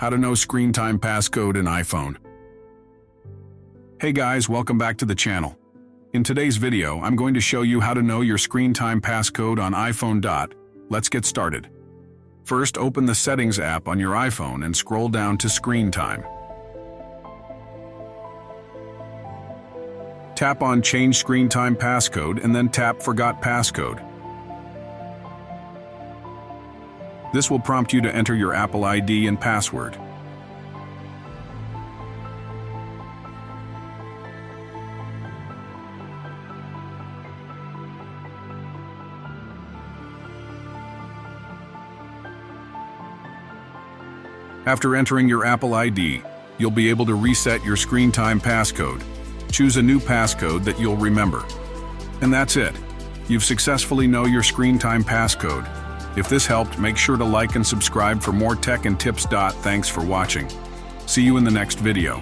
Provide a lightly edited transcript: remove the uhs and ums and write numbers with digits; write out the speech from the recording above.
How to know screen time passcode in iPhone. Hey guys, welcome back to the channel. In today's video, I'm going to show you how to know your screen time passcode on iPhone. Let's get started. First, open the Settings app on your iPhone and scroll down to Screen Time. Tap on Change Screen Time Passcode and then tap Forgot Passcode. This will prompt you to enter your Apple ID and password. After entering your Apple ID, you'll be able to reset your screen time passcode. Choose a new passcode that you'll remember. And that's it. You've successfully know your screen time passcode. If this helped, make sure to like and subscribe for more tech and tips. Thanks for watching. See you in the next video.